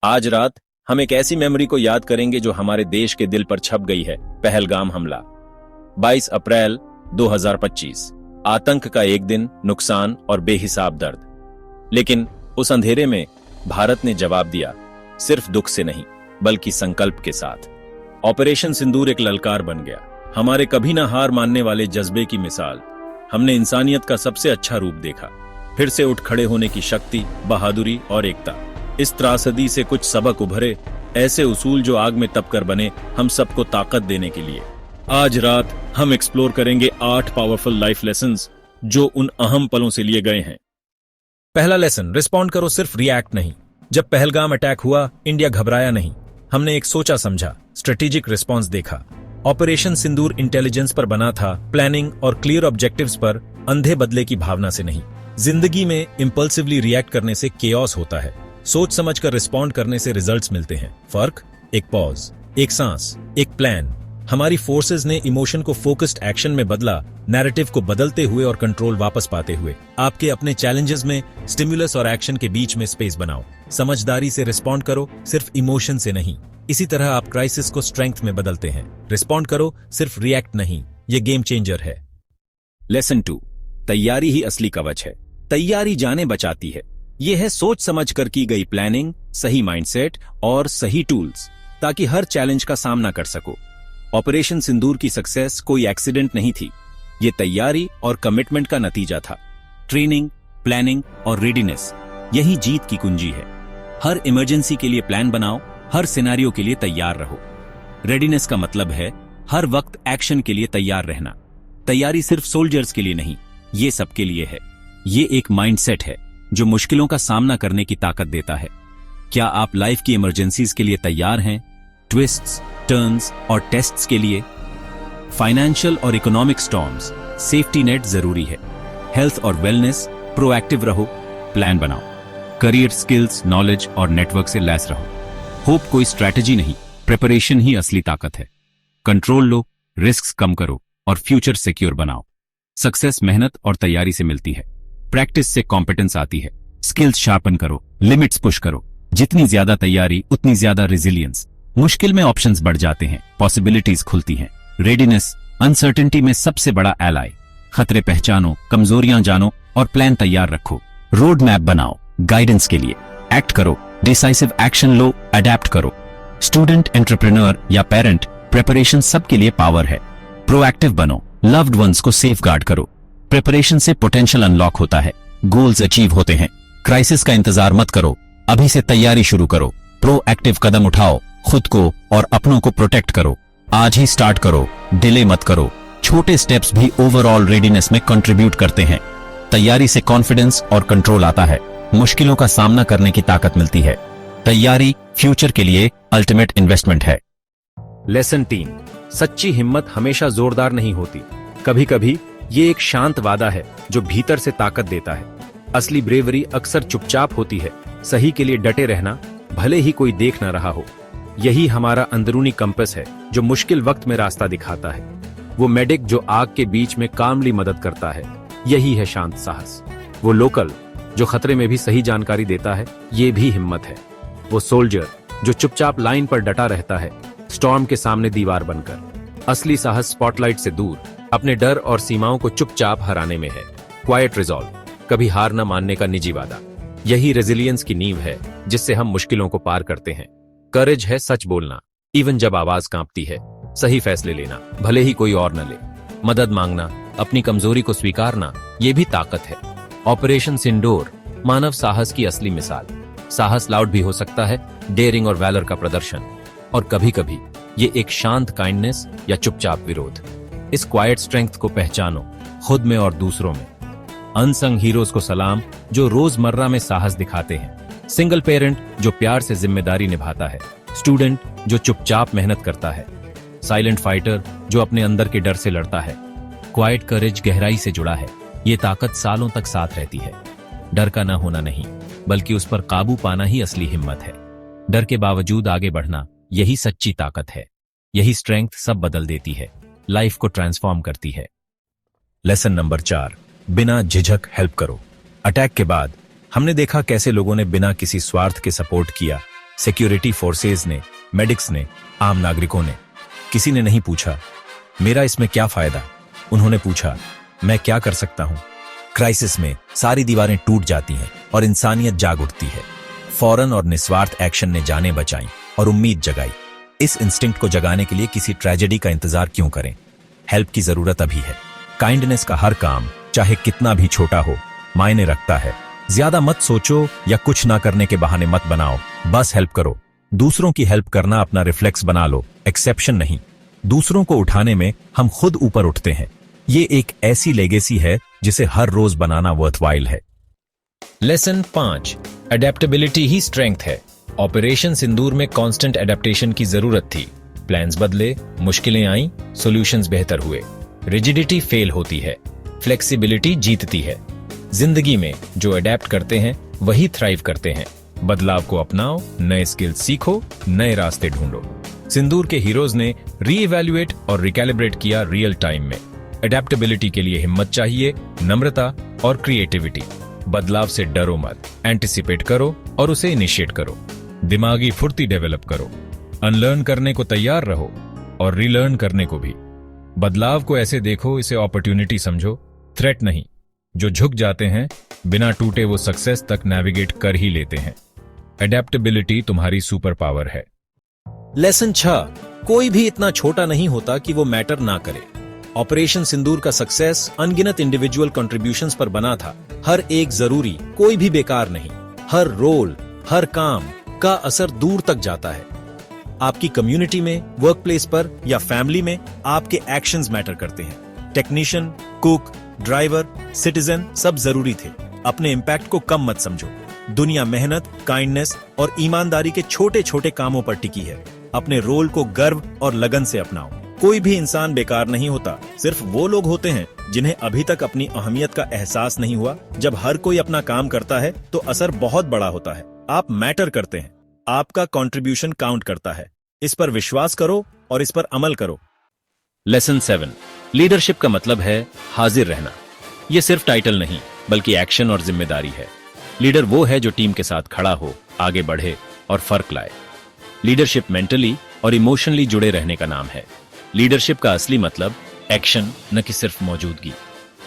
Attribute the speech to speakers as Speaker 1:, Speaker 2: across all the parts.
Speaker 1: आज रात हम एक ऐसी मेमोरी को याद करेंगे जो हमारे देश के दिल पर छप गई है। पहलगाम हमला 22 अप्रैल 2025। आतंक का एक दिन, नुकसान और बेहिसाब दर्द। लेकिन उस अंधेरे में भारत ने जवाब दिया, सिर्फ दुख से नहीं बल्कि संकल्प के साथ। ऑपरेशन सिंदूर एक ललकार बन गया, हमारे कभी ना हार मानने वाले जज्बे की मिसाल। हमने इंसानियत का सबसे अच्छा रूप देखा, फिर से उठ खड़े होने की शक्ति, बहादुरी और एकता। इस त्रासदी से कुछ सबक उभरे, ऐसे उसूल जो आग में तपकर बने हम सबको ताकत देने के लिए। आज रात हम एक्सप्लोर करेंगे 8 पावरफुल लाइफ लेसन्स जो उन अहम पलों से लिए गए हैं। पहला लेसन, रिस्पॉन्ड करो, सिर्फ रिएक्ट नहीं। जब पहलगाम अटैक हुआ, इंडिया घबराया नहीं। हमने एक सोचा समझा स्ट्रेटेजिक रिस्पॉन्स देखा। ऑपरेशन सिंदूर इंटेलिजेंस पर बना था, प्लानिंग और क्लियर ऑब्जेक्टिव्स पर, अंधे बदले की भावना से नहीं। जिंदगी में इंपल्सिवली रिएक्ट करने से केओस होता है, सोच समझकर रिस्पॉन्ड करने से रिजल्ट्स मिलते हैं। फर्क, एक पॉज, एक सांस, एक प्लान। हमारी फोर्सेस ने इमोशन को फोकस्ड एक्शन में बदला, नैरेटिव को बदलते हुए और कंट्रोल वापस पाते हुए। आपके अपने चैलेंजेस में स्टिमुलस और एक्शन के बीच में स्पेस बनाओ। समझदारी से रिस्पॉन्ड करो, सिर्फ इमोशन से नहीं। इसी तरह आप क्राइसिस को स्ट्रेंथ में बदलते हैं। रिस्पॉन्ड करो, सिर्फ रिएक्ट नहीं। ये गेम चेंजर है। लेसन 2, तैयारी ही असली कवच है। तैयारी जाने बचाती है। यह है सोच समझकर की गई प्लानिंग, सही माइंडसेट और सही टूल्स, ताकि हर चैलेंज का सामना कर सको। ऑपरेशन सिंदूर की सक्सेस कोई एक्सीडेंट नहीं थी, ये तैयारी और कमिटमेंट का नतीजा था। ट्रेनिंग, प्लानिंग और रेडीनेस, यही जीत की कुंजी है। हर इमरजेंसी के लिए प्लान बनाओ, हर सिनेरियो के लिए तैयार रहो। रेडीनेस का मतलब है हर वक्त एक्शन के लिए तैयार रहना। तैयारी सिर्फ सोल्जर्स के लिए नहीं, ये सबके लिए है। ये एक माइंडसेट है जो मुश्किलों का सामना करने की ताकत देता है। क्या आप लाइफ की इमरजेंसीज के लिए तैयार हैं? ट्विस्ट्स, टर्न्स और टेस्ट्स के लिए? फाइनेंशियल और इकोनॉमिक स्टॉर्म्स, सेफ्टी नेट जरूरी है। हेल्थ और वेलनेस, प्रोएक्टिव रहो, प्लान बनाओ। करियर, स्किल्स, नॉलेज और नेटवर्क से लैस रहो। होप कोई स्ट्रैटेजी नहीं, प्रिपरेशन ही असली ताकत है। कंट्रोल लो, रिस्क कम करो और फ्यूचर सिक्योर बनाओ। सक्सेस मेहनत और तैयारी से मिलती है। प्रैक्टिस से कॉम्पिटेंस आती है। स्किल्स शार्पन करो, लिमिट्स पुश करो। जितनी ज्यादा तैयारी उतनी ज्यादा रेजिलियंस। मुश्किल में ऑप्शंस बढ़ जाते हैं, पॉसिबिलिटीज खुलती हैं। रेडीनेस, अनसर्टेनिटी में सबसे बड़ा एलाई। खतरे पहचानो, कमजोरियां जानो और प्लान तैयार रखो। रोड मैप बनाओ गाइडेंस के लिए। एक्ट करो, डिसाइसिव एक्शन लो, अडेप्ट करो। स्टूडेंट, एंटरप्रेन्योर या पेरेंट, प्रिपरेशन सबके लिए पावर है। प्रोएक्टिव बनो, लव्ड वंस को सेफगार्ड करो। प्रिपरेशन से पोटेंशियल अनलॉक होता है, गोल्स अचीव होते हैं। क्राइसिस का इंतजार मत करो, अभी से तैयारी शुरू करो। प्रोएक्टिव कदम उठाओ, खुद को और अपनों को प्रोटेक्ट करो। आज ही स्टार्ट करो, डिले मत करो। छोटे स्टेप्स भी ओवरऑल रेडीनेस में कंट्रीब्यूट करते हैं। तैयारी से कॉन्फिडेंस और कंट्रोल आता है। मुश्किलों का सामना करने की ताकत मिलती है। तैयारी फ्यूचर के लिए अल्टीमेट इन्वेस्टमेंट है। लेसन 3, सच्ची हिम्मत हमेशा जोरदार नहीं होती। कभी कभी ये एक शांत वादा है जो भीतर से ताकत देता है। असली ब्रेवरी अक्सर चुपचाप होती है। सही के लिए डटे रहना, भले ही कोई देख ना रहा हो। यही हमारा अंदरूनी कंपस है जो मुश्किल वक्त में रास्ता दिखाता है। वो मेडिक जो आग के बीच में कामली मदद करता है, यही है शांत साहस। वो लोकल जो खतरे में भी सही जानकारी देता है, ये भी हिम्मत है। वो सोल्जर जो चुपचाप लाइन पर डटा रहता है, स्टॉर्म के सामने दीवार बनकर। असली साहस स्पॉटलाइट से दूर, अपने डर और सीमाओं को चुपचाप हराने में है। क्वाइट रिजॉल्व, कभी हार न मानने का निजी वादा, यही रेजिलियंस की नींव है जिससे हम मुश्किलों को पार करते हैं। करेज है सच बोलना, इवन जब आवाज कांपती है। सही फैसले लेना, भले ही कोई और न ले। मदद मांगना, अपनी कमजोरी को स्वीकारना, ये भी ताकत है। ऑपरेशन सिंदूर मानव साहस की असली मिसाल। साहस लाउड भी हो सकता है, डेयरिंग और वैलर का प्रदर्शन। और कभी कभी ये एक शांत काइंडनेस या चुपचाप विरोध। इस क्वाइट स्ट्रेंथ को पहचानो, खुद में और दूसरों में। अनसंग हीरोज को सलाम जो रोजमर्रा में साहस दिखाते हैं। सिंगल पेरेंट जो प्यार से जिम्मेदारी निभाता है। स्टूडेंट जो चुपचाप मेहनत करता है। साइलेंट फाइटर जो अपने अंदर के डर से लड़ता है। क्वाइट करेज गहराई से जुड़ा है। ये ताकत सालों तक साथ रहती है। डर का ना होना नहीं, बल्कि उस पर काबू पाना ही असली हिम्मत है। डर के बावजूद आगे बढ़ना, यही सच्ची ताकत है। यही स्ट्रेंथ सब बदल देती है, लाइफ को ट्रांसफॉर्म करती है। लेसन नंबर 4, बिना झिझक हेल्प करो। अटैक के बाद हमने देखा कैसे लोगों ने बिना किसी स्वार्थ के सपोर्ट किया, सिक्योरिटी फोर्सेज ने, मेडिक्स ने, आम नागरिकों ने। किसी ने नहीं पूछा मेरा इसमें क्या फायदा, उन्होंने पूछा मैं क्या कर सकता हूं। क्राइसिस में सारी दीवारें टूट जाती हैं और इंसानियत जाग उठती है। फौरन और निस्वार्थ एक्शन ने जानें बचाई और उम्मीद जगाई। इस इंस्टिंक्ट को जगाने के लिए किसी ट्रेजेडी का इंतजार क्यों करें? हेल्प की जरूरत अभी है। काइंडनेस का हर काम, चाहे कितना भी छोटा हो, मायने रखता है। ज्यादा मत सोचो या कुछ ना करने के बहाने मत बनाओ, बस हेल्प करो। दूसरों की हेल्प करना अपना रिफ्लेक्स बना लो, एक्सेप्शन नहीं। दूसरों को उठाने में हम खुद ऊपर उठते हैं। ये एक ऐसी लेगेसी है जिसे हर रोज बनाना वर्थवाइल है। लेसन 5, अडेप्टेबिलिटी ही स्ट्रेंथ है। ऑपरेशन सिंदूर में कांस्टेंट एडेप्टेशन की जरूरत थी। प्लान्स बदले, मुश्किलें आईं, सॉल्यूशंस बेहतर हुए। रिजिडिटी फेल होती है, फ्लेक्सिबिलिटी जीतती है। जिंदगी में जो अडेप्ट करते हैं वही थ्राइव करते हैं। बदलाव को अपनाओ, नए स्किल्स सीखो, नए रास्ते ढूंढो। सिंदूर के हीरोज ने रीइवैल्यूएट और रिकैलिब्रेट किया रियल टाइम में। अडेप्टेबिलिटी के लिए हिम्मत चाहिए, नम्रता और क्रिएटिविटी। बदलाव से डरो मत, एंटिसिपेट करो और उसे इनिशिएट करो। दिमागी फुर्ती डेवलप करो, अनलर्न करने को तैयार रहो और रीलर्न करने को भी। बदलाव को ऐसे देखो, इसे अपॉर्चुनिटी समझो, थ्रेट नहीं। जो झुक जाते हैं बिना टूटे वो सक्सेस तक नेविगेट कर ही लेते हैं। अडेप्टेबिलिटी तुम्हारी सुपर पावर है। लेसन 6, कोई भी इतना छोटा नहीं होता कि वो मैटर ना करे। ऑपरेशन सिंदूर का सक्सेस अनगिनत इंडिविजुअल कंट्रीब्यूशंस पर बना था। हर एक जरूरी, कोई भी बेकार नहीं। हर रोल, हर काम का असर दूर तक जाता है। आपकी कम्युनिटी में, वर्क प्लेस पर या फैमिली में आपके एक्शंस मैटर करते हैं। टेक्नीशियन, कुक, ड्राइवर, सिटीजन सब जरूरी थे। अपने इम्पैक्ट को कम मत समझो। दुनिया मेहनत, काइंडनेस और ईमानदारी के छोटे छोटे कामों पर टिकी है। अपने रोल को गर्व और लगन से अपनाओ। कोई भी इंसान बेकार नहीं होता, सिर्फ वो लोग होते हैं जिन्हें अभी तक अपनी अहमियत का एहसास नहीं हुआ। जब हर कोई अपना काम करता है तो असर बहुत बड़ा होता है। आप मैटर करते हैं, आपका कंट्रीब्यूशन काउंट करता है। इस पर विश्वास करो और इस पर अमल करो। लेसन 7, लीडरशिप का मतलब है हाजिर रहना। यह सिर्फ टाइटल नहीं बल्कि एक्शन और जिम्मेदारी है। लीडर वो है जो टीम के साथ खड़ा हो, आगे बढ़े और फर्क लाए। लीडरशिप मेंटली और इमोशनली जुड़े रहने का नाम है। लीडरशिप का असली मतलब एक्शन, न कि सिर्फ मौजूदगी।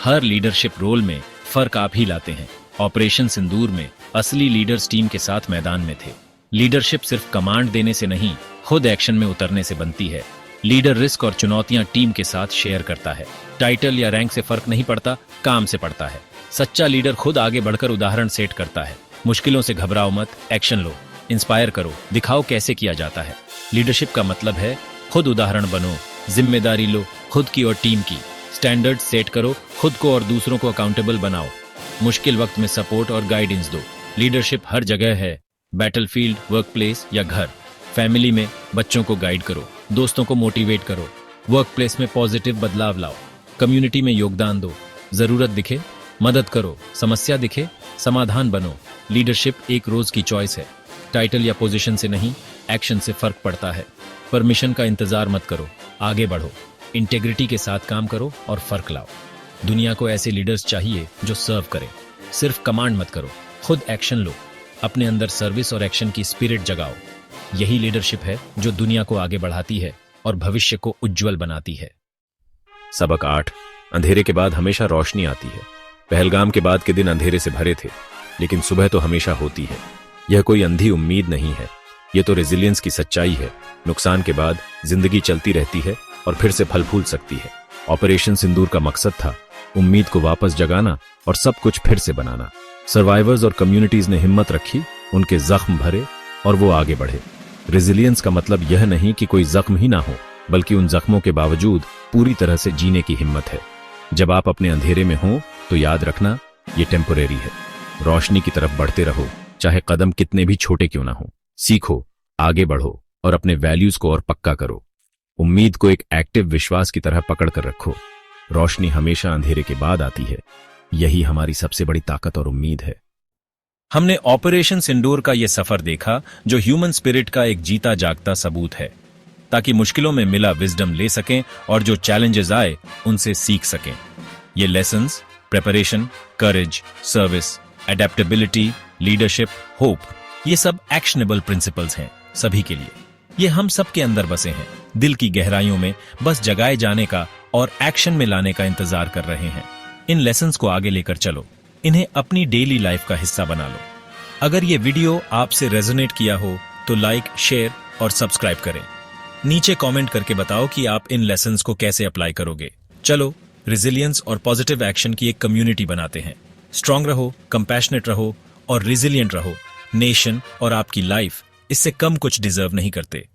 Speaker 1: हर लीडरशिप रोल में फर्क आप ही लाते हैं। ऑपरेशन सिंदूर में असली लीडर्स टीम के साथ मैदान में थे। लीडरशिप सिर्फ कमांड देने से नहीं, खुद एक्शन में उतरने से बनती है। लीडर रिस्क और चुनौतियां टीम के साथ शेयर करता है। टाइटल या रैंक से फर्क नहीं पड़ता, काम से पड़ता है। सच्चा लीडर खुद आगे बढ़कर उदाहरण सेट करता है। मुश्किलों से घबराओ मत, एक्शन लो, इंस्पायर करो, दिखाओ कैसे किया जाता है। लीडरशिप का मतलब है खुद उदाहरण बनो, जिम्मेदारी लो, खुद की और टीम की। स्टैंडर्ड सेट करो, खुद को और दूसरों को अकाउंटेबल बनाओ। मुश्किल वक्त में सपोर्ट और गाइडेंस दो। लीडरशिप हर जगह है, बैटलफील्ड, वर्क प्लेस या घर। फैमिली में बच्चों को गाइड करो, दोस्तों को मोटिवेट करो। वर्क प्लेस में पॉजिटिव बदलाव लाओ। कम्युनिटी में योगदान दो। जरूरत दिखे मदद करो, समस्या दिखे समाधान बनो। लीडरशिप एक रोज की चॉइस है। टाइटल या पोजीशन से नहीं, एक्शन से फर्क पड़ता है। परमिशन का इंतजार मत करो, आगे बढ़ो। इंटेग्रिटी के साथ काम करो और फर्क लाओ। दुनिया को ऐसे लीडर्स चाहिए जो सर्व करें। सिर्फ कमांड मत करो, खुद एक्शन लो। अपने अंदर सर्विस और एक्शन की स्पिरिट जगाओ। यही लीडरशिप है जो दुनिया को आगे बढ़ाती है और भविष्य को उज्जवल बनाती है। सबक 8, अंधेरे के बाद हमेशा रोशनी आती है। पहलगाम के बाद के दिन अंधेरे से भरे थे, लेकिन सुबह तो हमेशा होती है। यह कोई अंधी उम्मीद नहीं है, यह तो रेजिलियंस की सच्चाई है। नुकसान के बाद जिंदगी चलती रहती है और फिर से फल फूल सकती है। ऑपरेशन सिंदूर का मकसद था उम्मीद को वापस जगाना और सब कुछ फिर से बनाना। सर्वाइवर्स और कम्युनिटीज ने हिम्मत रखी, उनके जख्म भरे और वो आगे बढ़े। रेजिलियंस का मतलब यह नहीं कि कोई जख्म ही ना हो, बल्कि उन जख्मों के बावजूद पूरी तरह से जीने की हिम्मत है। जब आप अपने अंधेरे में हो तो याद रखना, ये टेम्पोरेरी है। रोशनी की तरफ बढ़ते रहो, चाहे कदम कितने भी छोटे क्यों ना हो। सीखो, आगे बढ़ो और अपने वैल्यूज को और पक्का करो। उम्मीद को एक एक्टिव विश्वास की तरह पकड़ कर रखो। रोशनी हमेशा अंधेरे के बाद आती है। यही हमारी सबसे बड़ी ताकत और उम्मीद है। हमने ऑपरेशन सिंदूर का यह सफर देखा जो ह्यूमन स्पिरिट का एक जीता जागता सबूत है, ताकि मुश्किलों में मिला विजडम ले सकें और जो चैलेंजेस आए उनसे सीख सकें। ये लेसन्स प्रिपरेशन, करेज, सर्विस, एडेप्टेबिलिटी, लीडरशिप, होप ये सब एक्शनेबल प्रिंसिपल्स हैं सभी के लिए। ये हम सब के अंदर बसे हैं, दिल की गहराइयों में बस जगाए जाने का और एक्शन में लाने का इंतजार कर रहे हैं। इन लेसन्स को आगे लेकर चलो, इन्हें अपनी डेली लाइफ का हिस्सा बना लो। अगर ये वीडियो आपसे रेजोनेट किया हो तो लाइक, शेयर और सब्सक्राइब करें। नीचे कमेंट करके बताओ कि आप इन लेसन्स को कैसे अप्लाई करोगे। चलो रेजिलियंस और पॉजिटिव एक्शन की एक कम्युनिटी बनाते हैं। स्ट्रांग रहो, कंपैशनेट रहो और रेजिलियंट रहो। नेशन और आपकी लाइफ इससे कम कुछ डिजर्व नहीं करते।